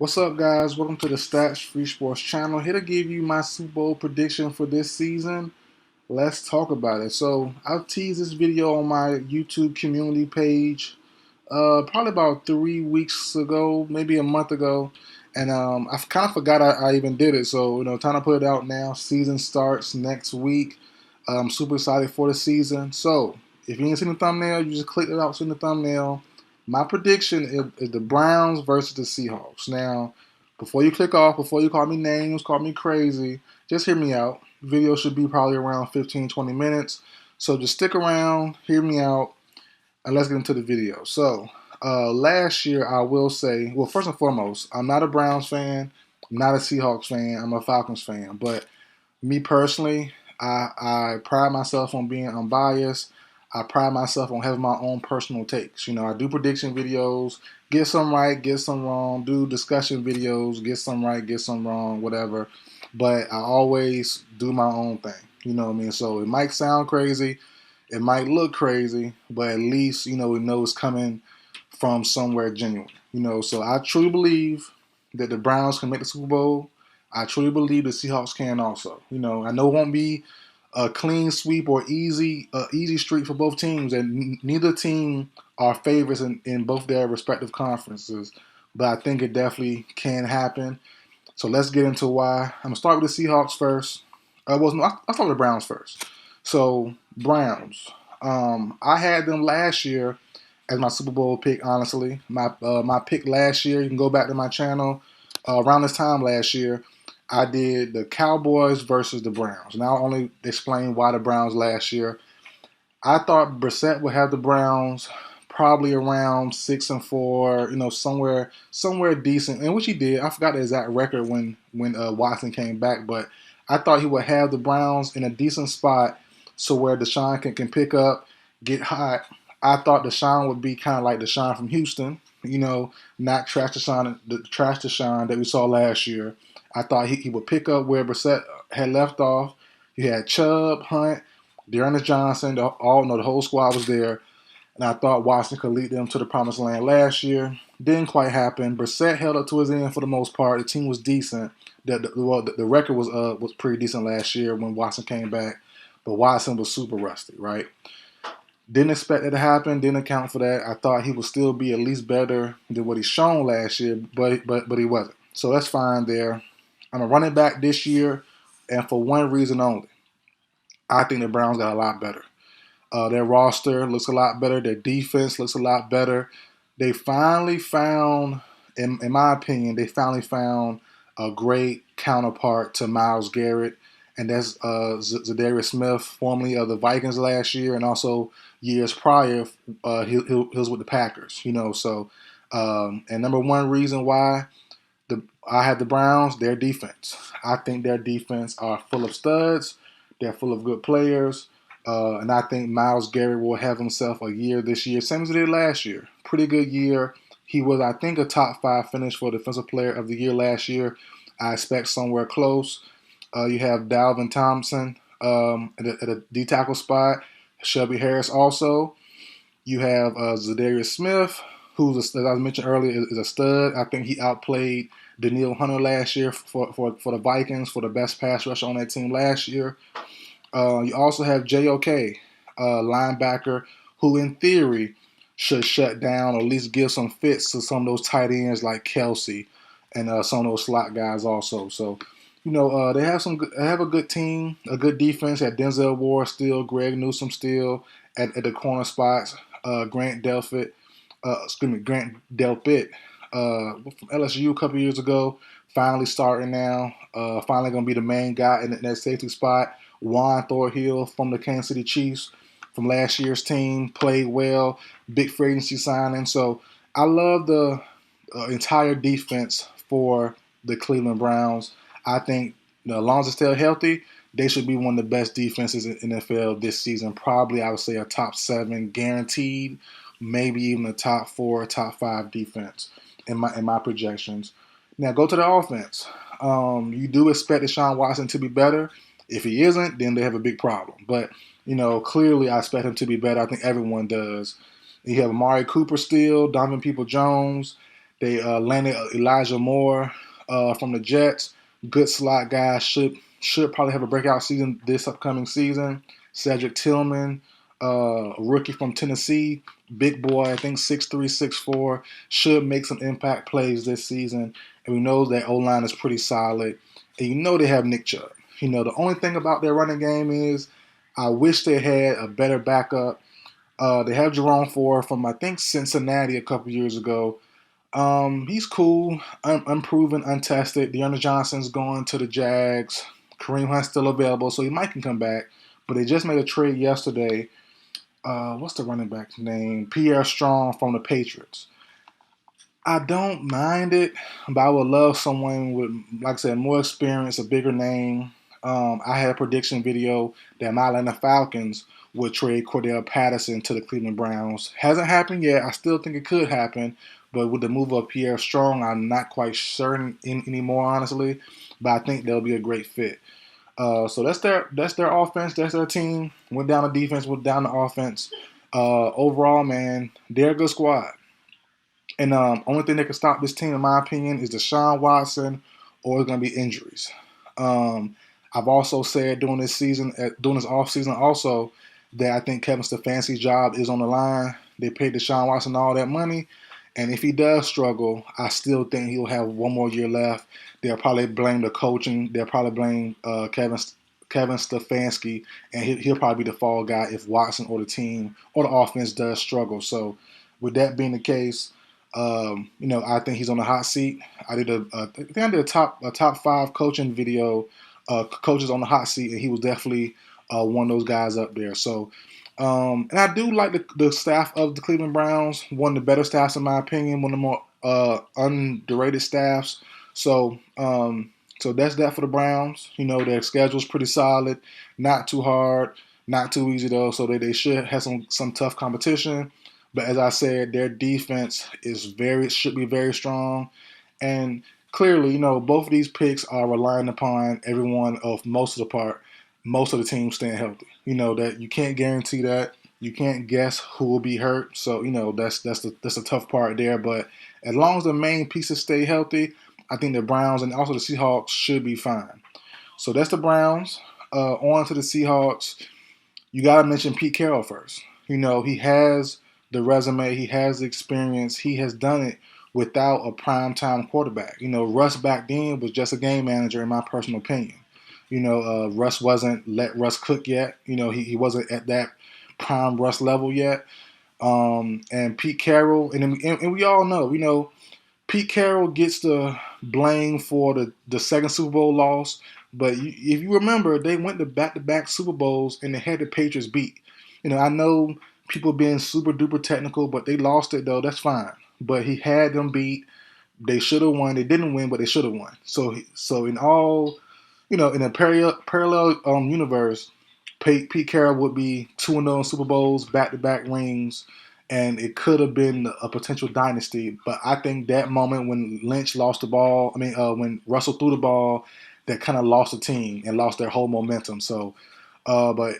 What's up, guys? Welcome to the Stats Free Sports channel. Here to give you my Super Bowl prediction for this season. Let's talk about it. So, I'll tease this video on my YouTube community page probably about 3 weeks ago, maybe a month ago. And I kind of forgot I even did it. So, time to put it out now. Season starts next week. I'm super excited for the season. So, if you ain't seen the thumbnail, you just click it out, see the thumbnail. My prediction is the Browns versus the Seahawks. Now, before you click off, before you call me names, call me crazy, just hear me out. The video should be probably around 15, 20 minutes. So just stick around, hear me out, and let's get into the video. So, last year, I will say, well, first and foremost, I'm not a Browns fan. I'm not a Seahawks fan. I'm a Falcons fan. But me personally, I pride myself on being unbiased. I pride myself on having my own personal takes. I do prediction videos, get some right, get some wrong, do discussion videos, get some right, get some wrong, whatever. But I always do my own thing. You know what I mean? So it might sound crazy, it might look crazy, but at least, we know it's coming from somewhere genuine. So I truly believe that the Browns can make the Super Bowl. I truly believe the Seahawks can also. I know it won't be a clean sweep or easy streak for both teams, and neither team are favorites in both their respective conferences. But I think it definitely can happen. So let's get into why. I'm gonna start with the Seahawks first. I'll start with the Browns first. So Browns. I had them last year as my Super Bowl pick. Honestly, my pick last year. You can go back to my channel around this time last year. I did the Cowboys versus the Browns. And I'll only explain why the Browns last year. I thought Brissett would have the Browns probably around 6-4, somewhere decent, and which he did. I forgot the exact record when Watson came back, but I thought he would have the Browns in a decent spot, so where Deshaun can pick up, get hot. I thought Deshaun would be kind of like Deshaun from Houston, not trash Deshaun that we saw last year. I thought he would pick up where Brissett had left off. You had Chubb, Hunt, Dearness Johnson, the whole squad was there, and I thought Watson could lead them to the promised land last year. Didn't quite happen. Brissett held up to his end for the most part. The team was decent. The record was pretty decent last year when Watson came back, but Watson was super rusty, right? Didn't expect it to happen. Didn't account for that. I thought he would still be at least better than what he's shown last year, but he wasn't. So that's fine there. I'm a running back this year, and for one reason only. I think the Browns got a lot better. Their roster looks a lot better. Their defense looks a lot better. They finally found, in my opinion, a great counterpart to Myles Garrett, and that's Zadarius Smith, formerly of the Vikings last year, and also years prior, he was with the Packers. And number one reason why I have the Browns, their defense. I think their defense are full of studs. They're full of good players. And I think Myles Garrett will have himself a year this year, same as he did last year. Pretty good year. He was, I think, a top 5 finish for Defensive Player of the Year last year. I expect somewhere close. You have Dalvin Thompson at a D tackle spot. Shelby Harris also. You have Zadarius Smith, who's, as I mentioned earlier, is a stud. I think he outplayed Daniil Hunter last year for the Vikings for the best pass rusher on that team last year. You also have JOK, linebacker, who in theory should shut down or at least give some fits to some of those tight ends like Kelsey and some of those slot guys also. So, they have a good team, a good defense. At Denzel Ward still, Greg Newsome still at the corner spots. Grant Delpit from LSU a couple years ago, finally starting now. Finally going to be the main guy in that safety spot. Juan Thorhill from the Kansas City Chiefs from last year's team, played well, big free agency signing. So I love the entire defense for the Cleveland Browns. I think as long as it's still healthy, they should be one of the best defenses in the NFL this season. Probably, I would say, a top 7 guaranteed, maybe even a top 4, top 5 defense in my projections. Now go to the offense. You do expect Deshaun Watson to be better. If he isn't, then they have a big problem. But, clearly I expect him to be better. I think everyone does. You have Amari Cooper still, Donovan People-Jones. They landed Elijah Moore from the Jets. Good slot guy. Should probably have a breakout season this upcoming season. Cedric Tillman, rookie from Tennessee, big boy, I think 6'3", 6'4", should make some impact plays this season. And we know that O-line is pretty solid. And you know they have Nick Chubb. You know, the only thing about their running game is I wish they had a better backup. They have Jerome Ford from, I think, Cincinnati a couple years ago. He's cool, unproven, untested. Dearness Johnson's going to the Jags. Kareem Hunt's still available, so he might can come back. But they just made a trade yesterday. What's the running back's name? Pierre Strong from the Patriots. I don't mind it, but I would love someone with, like I said, more experience, a bigger name. I had a prediction video that my Atlanta Falcons would trade Cordell Patterson to the Cleveland Browns. Hasn't happened yet. I still think it could happen, but with the move of Pierre Strong, I'm not quite certain anymore, honestly. But I think they'll be a great fit. So that's their offense. That's their team. Went down the defense. Went down the offense. Overall, man, they're a good squad. And only thing that can stop this team, in my opinion, is Deshaun Watson or it's going to be injuries. Um, I've also said during this season, during this offseason also, that I think Kevin Stefanski's job is on the line. They paid Deshaun Watson all that money. And if he does struggle, I still think he'll have one more year left. They'll probably blame the coaching. They'll probably blame Kevin Stefanski, and he'll probably be the fall guy if Watson or the team or the offense does struggle. So with that being the case, I think he's on the hot seat. I think I did a top 5 coaching video, coaches on the hot seat, and he was definitely one of those guys up there. So, and I do like the staff of the Cleveland Browns, one of the better staffs in my opinion, one of the more underrated staffs. So, so that's that for the Browns. You know, their schedule's pretty solid, not too hard, not too easy though. So they should have some tough competition. But as I said, their defense should be very strong. And clearly, both of these picks are relying upon everyone of most of the teams staying healthy. You know that you can't guarantee that. You can't guess who will be hurt. So, that's the tough part there. But as long as the main pieces stay healthy, I think the Browns and also the Seahawks should be fine. So that's the Browns. On to the Seahawks. You got to mention Pete Carroll first. He has the resume, he has the experience, he has done it without a primetime quarterback. Russ back then was just a game manager, in my personal opinion. Russ wasn't let Russ cook yet. He wasn't at that prime Russ level yet. And Pete Carroll, and we all know, Pete Carroll gets the blame for the second Super Bowl loss. But if you remember, they went to back-to-back Super Bowls and they had the Patriots beat. I know people being super duper technical, but they lost it though. That's fine. But he had them beat. They should have won. They didn't win, but they should have won. So in all, in a parallel universe, Pete Carroll would be 2-0 in Super Bowls, back-to-back rings, and it could have been a potential dynasty. But I think that moment when Lynch lost the ball, when Russell threw the ball, that kind of lost the team and lost their whole momentum. So, but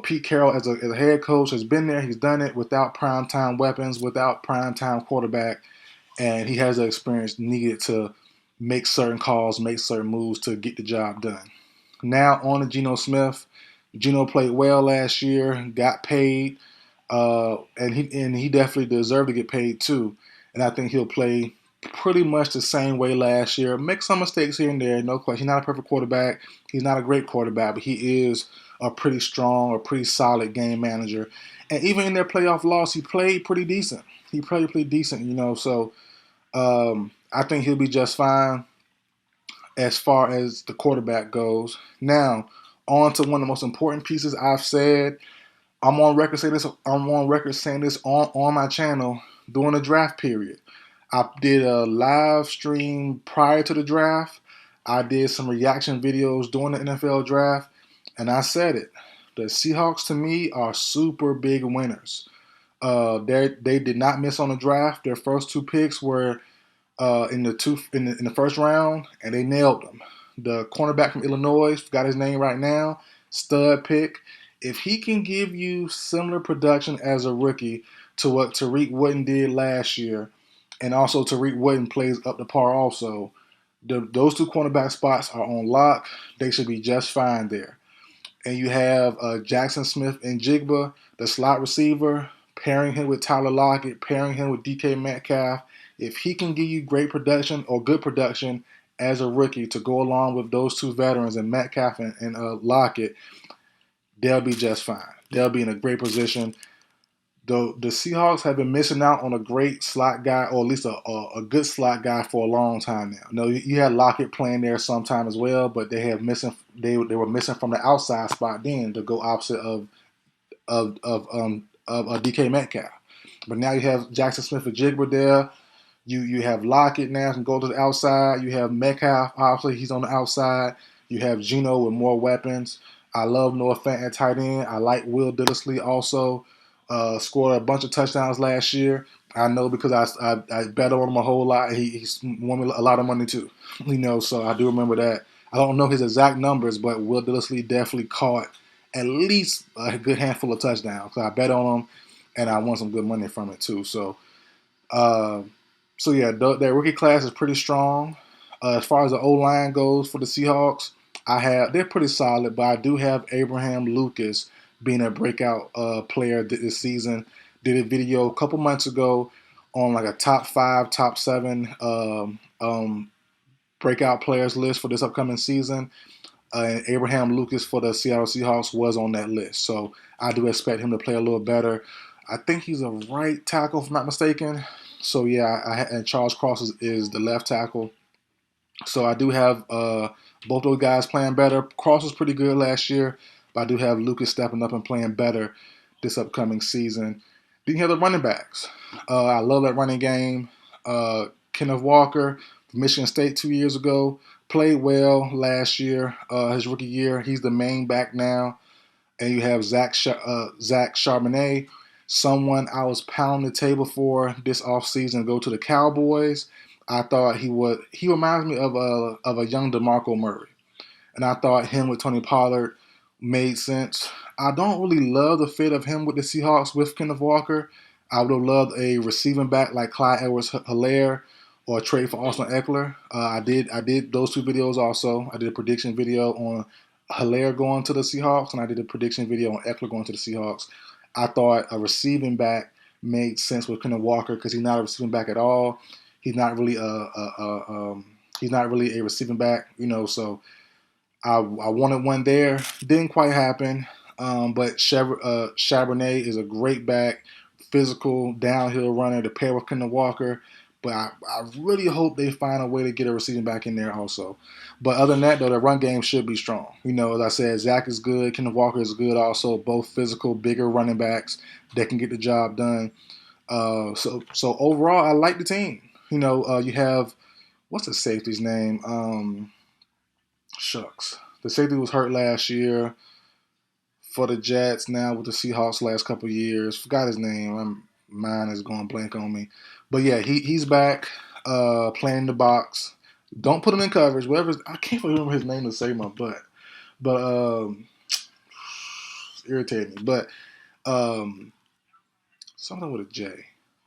Pete Carroll as a head coach has been there. He's done it without primetime weapons, without primetime quarterback, and he has the experience needed to make certain calls, make certain moves to get the job done. Now on to Geno Smith. Geno played well last year, got paid, and he definitely deserved to get paid too. And I think he'll play pretty much the same way last year. Make some mistakes here and there, no question. He's not a perfect quarterback. He's not a great quarterback, but he is a pretty strong, a pretty solid game manager. And even in their playoff loss, he played pretty decent. So I think he'll be just fine as far as the quarterback goes. Now, on to one of the most important pieces I've said. I'm on record saying this on my channel during the draft period. I did a live stream prior to the draft. I did some reaction videos during the NFL draft, and I said it. The Seahawks, to me, are super big winners. They did not miss on the draft. Their first 2 picks were in the first round, and they nailed them. The cornerback from Illinois, forgot his name right now, stud pick. If he can give you similar production as a rookie to what Tariq Wooden did last year, and also Tariq Wooden plays up to par also. Those two cornerback spots are on lock. They should be just fine there. And you have Jackson Smith and Jigba, the slot receiver, pairing him with Tyler Lockett, pairing him with DK Metcalf. If he can give you great production or good production as a rookie to go along with those two veterans and Metcalf and Lockett, they'll be just fine. They'll be in a great position. The Seahawks have been missing out on a great slot guy, or at least a good slot guy for a long time now. You had Lockett playing there sometime as well, but they were missing from the outside spot then to go opposite of DK Metcalf. But now you have Jackson Smith and Jigba there. You have Lockett now can go to the outside. You have Metcalf, obviously he's on the outside. You have Geno with more weapons. I love Noah Fant at tight end. I like Will Diddley also. Scored a bunch of touchdowns last year. I know because I bet on him a whole lot. He's won me a lot of money too. So I do remember that. I don't know his exact numbers, but Will Diddley definitely caught at least a good handful of touchdowns. So I bet on him, and I won some good money from it too. Uh, yeah, that rookie class is pretty strong. As far as the O-line goes for the Seahawks, they're pretty solid, but I do have Abraham Lucas being a breakout player this season. Did a video a couple months ago on like a top 5, top 7 breakout players list for this upcoming season. And Abraham Lucas for the Seattle Seahawks was on that list. So I do expect him to play a little better. I think he's a right tackle, if I'm not mistaken. So yeah, and Charles Cross is the left tackle. So I do have both those guys playing better. Cross was pretty good last year, but I do have Lucas stepping up and playing better this upcoming season. Then you have the running backs. I love that running game. Kenneth Walker from Michigan State 2 years ago played well last year, his rookie year. He's the main back now. And you have Zach Charbonnet, someone I was pounding the table for this offseason to go to the Cowboys. I thought he reminds me of a young DeMarco Murray. And I thought him with Tony Pollard made sense. I don't really love the fit of him with the Seahawks with Kenneth Walker. I would have loved a receiving back like Clyde Edwards-Helaire or a trade for Austin Eckler. I did those two videos also. I did a prediction video on Helaire going to the Seahawks, and I did a prediction video on Eckler going to the Seahawks. I thought a receiving back made sense with Kenneth Walker because he's not a receiving back at all. He's not really a receiving back, So I wanted one there. Didn't quite happen. But Charbonnet is a great back, physical, downhill runner to pair with Kenneth Walker. But I really hope they find a way to get a receiving back in there also. But other than that, though, the run game should be strong. As I said, Zach is good. Kenneth Walker is good also. Both physical, bigger running backs that can get the job done. So overall, I like the team. You have, what's the safety's name? Shucks. The safety was hurt last year for the Jets, now with the Seahawks last couple of years. Forgot his name. Mine is going blank on me. But yeah, he's back playing in the box. Don't put him in coverage. I can't remember his name to save my butt. But it's irritating me. But something with a J.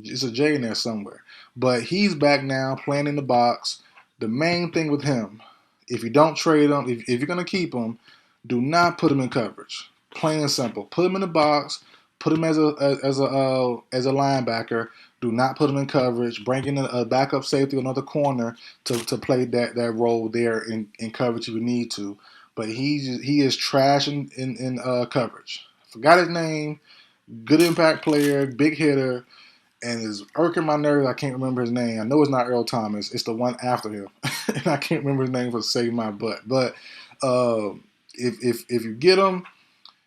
It's a J in there somewhere. But he's back now playing in the box. The main thing with him, if you don't trade him, if you're going to keep him, do not put him in coverage. Plain and simple. Put him in the box. Put him as a linebacker. Do not put him in coverage. Bring in a backup safety or another corner to play that role there in coverage if you need to. But he is trash in coverage. Forgot his name. Good impact player, big hitter, and is irking my nerves. I can't remember his name. I know it's not Earl Thomas. It's the one after him, and I can't remember his name for save my butt. But if you get him,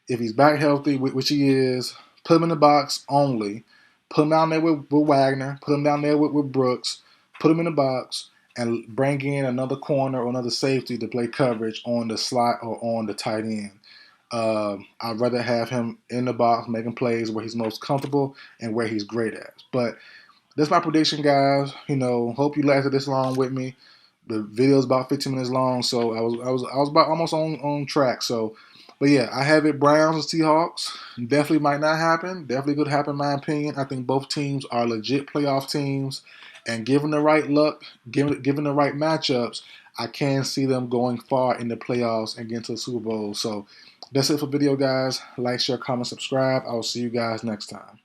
if he's back healthy, which he is, put him in the box only. Put him down there with Wagner. Put him down there with Brooks. Put him in the box and bring in another corner or another safety to play coverage on the slot or on the tight end. I'd rather have him in the box making plays where he's most comfortable and where he's great at. But that's my prediction, guys. Hope you lasted this long with me. The video is about 15 minutes long, so I was about almost on track. So, but yeah, I have it Browns and Seahawks. Definitely might not happen. Definitely could happen, in my opinion. I think both teams are legit playoff teams, And given the right luck, given the right matchups, I can see them going far in the playoffs and getting to the Super Bowl. So that's it for the video, guys. Like, share, comment, subscribe. I will see you guys next time.